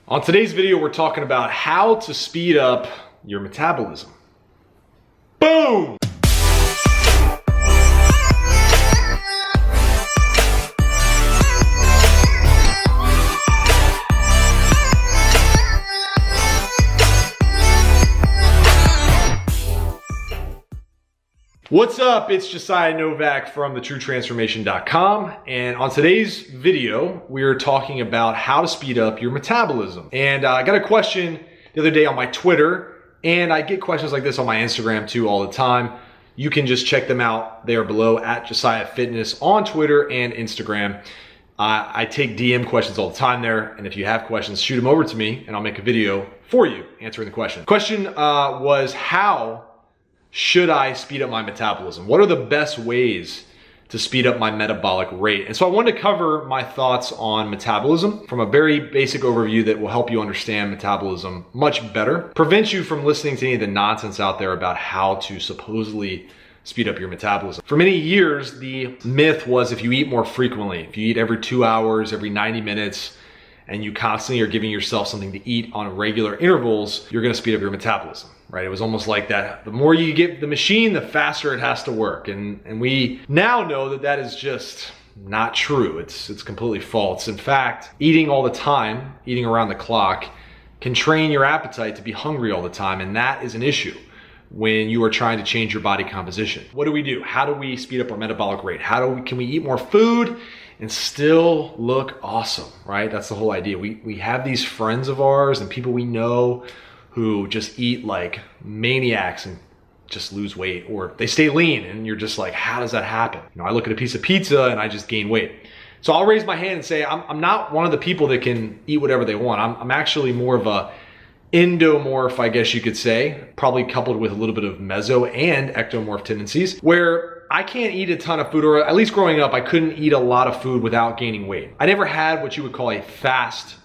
On today's video, we're talking about how to speed up your metabolism. Boom! What's up? It's Josiah Novak from thetruetransformation.com, and on today's video, we're talking about how to speed up your metabolism. And I got a question the other day on my Twitter, and I get questions like this on my Instagram too all the time. You can just check them out there below at Josiah Fitness on Twitter and Instagram. I take DM questions all the time there, and if you have questions, shoot them over to me, and I'll make a video for you answering the question. The question was, how should I speed up my metabolism? What are the best ways to speed up my metabolic rate? And so I wanted to cover my thoughts on metabolism from a very basic overview that will help you understand metabolism much better, prevent you from listening to any of the nonsense out there about how to supposedly speed up your metabolism. For many years, the myth was if you eat more frequently, if you eat every 2 hours, every 90 minutes, and you constantly are giving yourself something to eat on regular intervals, you're gonna speed up your metabolism, right? It was almost like that. The more you give the machine, the faster it has to work. And we now know that that is just not true. It's completely false. In fact, eating all the time, eating around the clock, can train your appetite to be hungry all the time. And that is an issue when you are trying to change your body composition. What do? How do we speed up our metabolic rate? Can we eat more food and still look awesome, right? That's the whole idea. We have these friends of ours and people we know who just eat like maniacs and just lose weight, or they stay lean, and you're just like, how does that happen? You know, I look at a piece of pizza and I just gain weight. So I'll raise my hand and say, I'm not one of the people that can eat whatever they want. I'm actually more of a endomorph, I guess you could say, probably coupled with a little bit of meso and ectomorph tendencies, where I can't eat a ton of food, or at least growing up, I couldn't eat a lot of food without gaining weight. I never had what you would call a fast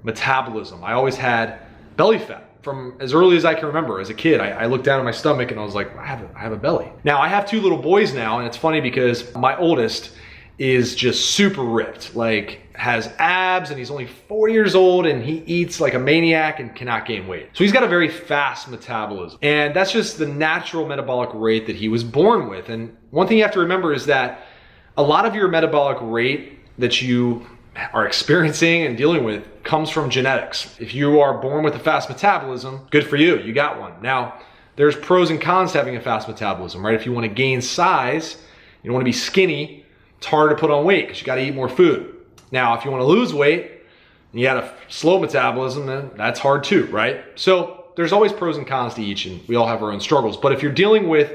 metabolism. I always had belly fat. From as early as I can remember as a kid, I looked down at my stomach and I was like, I have a belly. Now I have 2 little boys now, and it's funny because my oldest is just super ripped, like has abs, and he's only 4 years old, and he eats like a maniac and cannot gain weight. So he's got a very fast metabolism, and that's just the natural metabolic rate that he was born with. And one thing you have to remember is that a lot of your metabolic rate that you are experiencing and dealing with comes from genetics. If you are born with a fast metabolism, good for you, you got one. Now, there's pros and cons to having a fast metabolism, right? If you want to gain size, you don't want to be skinny, it's hard to put on weight because you got to eat more food. Now, if you want to lose weight and you got a slow metabolism, then that's hard too, right? So there's always pros and cons to each, and we all have our own struggles. But if you're dealing with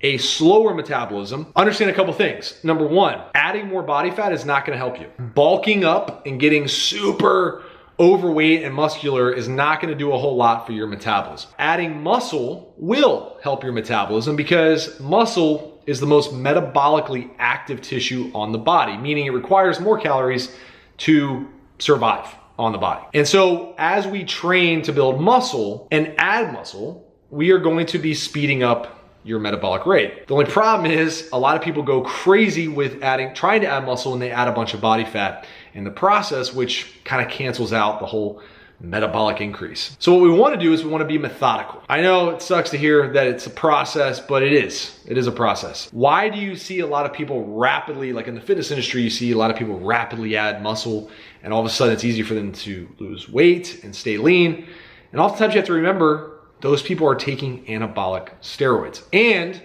a slower metabolism, understand a couple things. Number one, adding more body fat is not gonna help you. Bulking up and getting super overweight and muscular is not gonna do a whole lot for your metabolism. Adding muscle will help your metabolism because muscle is the most metabolically active tissue on the body, meaning it requires more calories to survive on the body. And so as we train to build muscle and add muscle, we are going to be speeding up your metabolic rate. The only problem is a lot of people go crazy with trying to add muscle, and they add a bunch of body fat in the process, which kind of cancels out the whole metabolic increase. So what we want to do is we want to be methodical. I know it sucks to hear that it's a process, but it is a process. Why do you see a lot of people rapidly, like in the fitness industry, you see a lot of people rapidly add muscle, and all of a sudden it's easy for them to lose weight and stay lean? And oftentimes you have to remember, those people are taking anabolic steroids and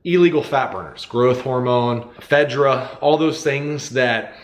illegal fat burners, growth hormone, ephedra, all those things that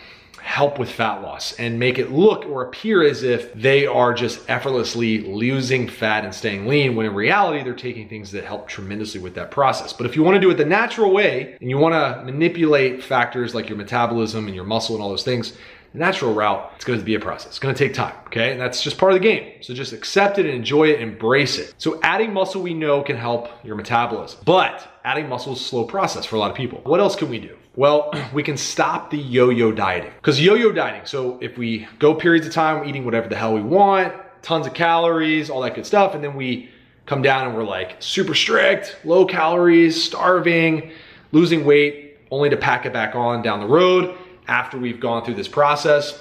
help with fat loss and make it look or appear as if they are just effortlessly losing fat and staying lean, when in reality, they're taking things that help tremendously with that process. But if you want to do it the natural way and you want to manipulate factors like your metabolism and your muscle and all those things, the natural route, it's going to be a process. It's going to take time, okay? And that's just part of the game. So just accept it and enjoy it, embrace it. So adding muscle, we know, can help your metabolism, but adding muscle is a slow process for a lot of people. What else can we do? Well, we can stop the yo-yo dieting. Because yo-yo dieting, so if we go periods of time eating whatever the hell we want, tons of calories, all that good stuff, and then we come down and we're like super strict, low calories, starving, losing weight, only to pack it back on down the road after we've gone through this process,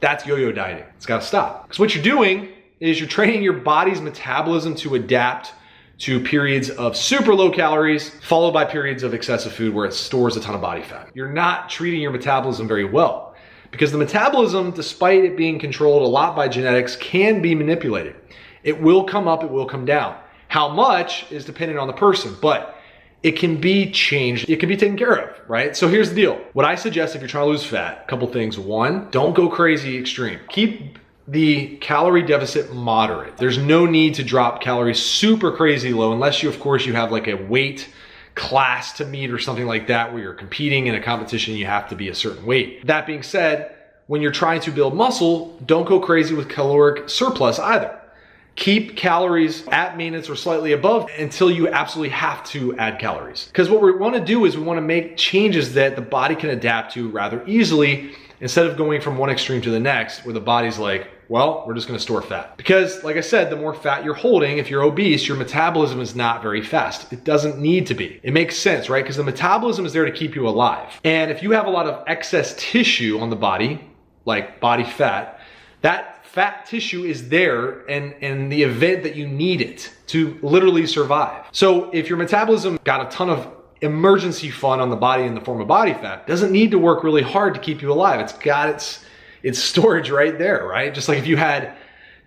That's yo-yo dieting. It's gotta stop. Because what you're doing is you're training your body's metabolism to adapt to periods of super low calories, followed by periods of excessive food where it stores a ton of body fat. You're not treating your metabolism very well, because the metabolism, despite it being controlled a lot by genetics, can be manipulated. It will come up, it will come down. How much is dependent on the person, but it can be changed, it can be taken care of, right? So here's the deal. What I suggest if you're trying to lose fat, a couple things. One, don't go crazy extreme. Keep the calorie deficit moderate. There's no need to drop calories super crazy low unless you, of course, you have like a weight class to meet or something like that where you're competing in a competition, you have to be a certain weight. That being said, when you're trying to build muscle, don't go crazy with caloric surplus either. Keep calories at maintenance or slightly above until you absolutely have to add calories. Because what we want to do is we want to make changes that the body can adapt to rather easily, instead of going from one extreme to the next where the body's like, well, we're just gonna store fat. Because like I said, the more fat you're holding, if you're obese, your metabolism is not very fast. It doesn't need to be. It makes sense, right? Because the metabolism is there to keep you alive. And if you have a lot of excess tissue on the body, like body fat, that fat tissue is there in the event that you need it to literally survive. So if your metabolism got a ton of emergency fund on the body in the form of body fat, doesn't need to work really hard to keep you alive. It's got its storage right there, right? Just like if you had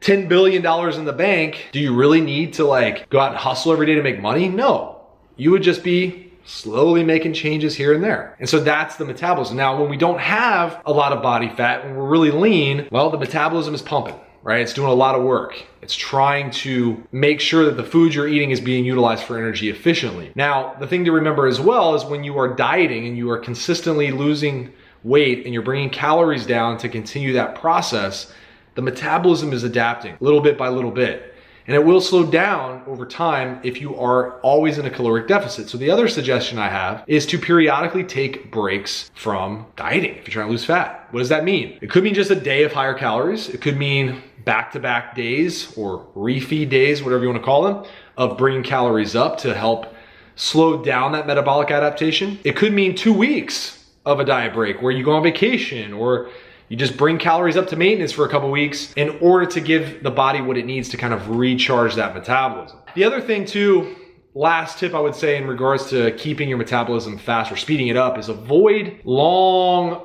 $10 billion in the bank, do you really need to like go out and hustle every day to make money? No, you would just be slowly making changes here and there. And so that's the metabolism. Now, when we don't have a lot of body fat, when we're really lean, well, the metabolism is pumping, right? It's doing a lot of work. It's trying to make sure that the food you're eating is being utilized for energy efficiently. Now, the thing to remember as well is when you are dieting and you are consistently losing weight and you're bringing calories down to continue that process, the metabolism is adapting little bit by little bit. And it will slow down over time if you are always in a caloric deficit. So the other suggestion I have is to periodically take breaks from dieting if you're trying to lose fat. What does that mean? It could mean just a day of higher calories. It could mean back-to-back days or refeed days, whatever you want to call them, of bringing calories up to help slow down that metabolic adaptation. It could mean 2 weeks of a diet break where you go on vacation or you just bring calories up to maintenance for a couple weeks in order to give the body what it needs to kind of recharge that metabolism. The other thing too, last tip I would say in regards to keeping your metabolism fast or speeding it up, is avoid large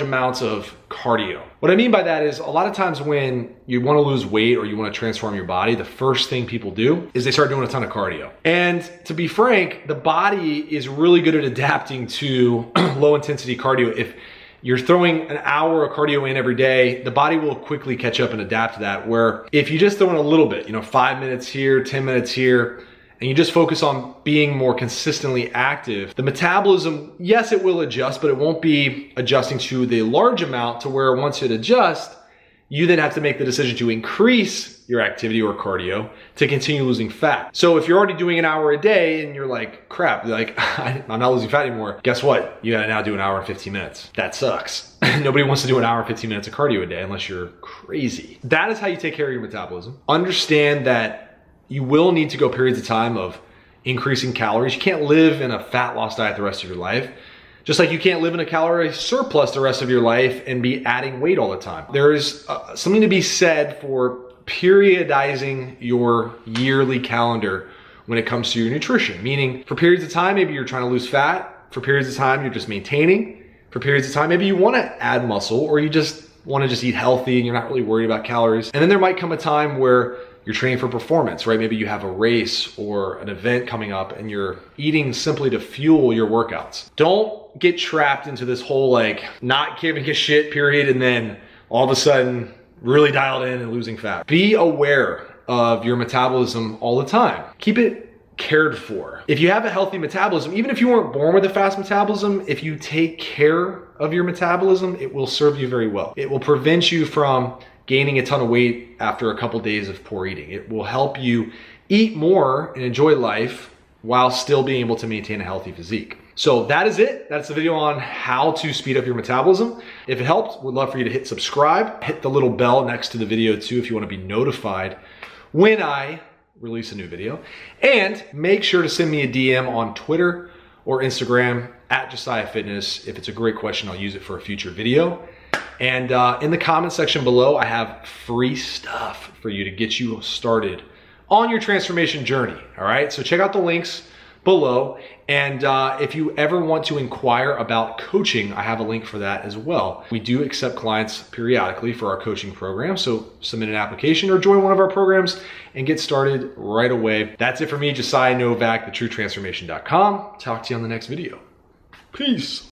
amounts of cardio. What I mean by that is a lot of times when you want to lose weight or you want to transform your body, the first thing people do is they start doing a ton of cardio. And to be frank, the body is really good at adapting to low intensity cardio. If you're throwing an hour of cardio in every day, the body will quickly catch up and adapt to that. Where if you just throw in a little bit, 5 minutes here, 10 minutes here, and you just focus on being more consistently active, the metabolism, yes, it will adjust, but it won't be adjusting to the large amount to where once it adjusts, you then have to make the decision to increase your activity or cardio to continue losing fat. So if you're already doing an hour a day and you're like, crap, I'm not losing fat anymore, guess what? You gotta now do an hour and 15 minutes. That sucks. Nobody wants to do an hour and 15 minutes of cardio a day unless you're crazy. That is how you take care of your metabolism. Understand that you will need to go periods of time of increasing calories. You can't live in a fat loss diet the rest of your life. Just like you can't live in a calorie surplus the rest of your life and be adding weight all the time. There is something to be said for periodizing your yearly calendar when it comes to your nutrition. Meaning for periods of time, maybe you're trying to lose fat. For periods of time, you're just maintaining. For periods of time, maybe you want to add muscle or you just want to just eat healthy and you're not really worried about calories. And then there might come a time where you're training for performance, right? Maybe you have a race or an event coming up and you're eating simply to fuel your workouts. Don't get trapped into this whole like not giving a shit period and then all of a sudden really dialed in and losing fat. Be aware of your metabolism all the time. Keep it cared for. If you have a healthy metabolism, even if you weren't born with a fast metabolism, if you take care of your metabolism, it will serve you very well. It will prevent you from gaining a ton of weight after a couple days of poor eating. It will help you eat more and enjoy life while still being able to maintain a healthy physique. So that is it. That's the video on how to speed up your metabolism. If it helped, we'd love for you to hit subscribe. Hit the little bell next to the video too if you want to be notified when I release a new video. And make sure to send me a DM on Twitter or Instagram @Josiah Fitness. If it's a great question, I'll use it for a future video. And in the comment section below, I have free stuff for you to get you started on your transformation journey, all right? So check out the links below. And if you ever want to inquire about coaching, I have a link for that as well. We do accept clients periodically for our coaching program. So submit an application or join one of our programs and get started right away. That's it for me, Josiah Novak, thetruetransformation.com. Talk to you on the next video. Peace.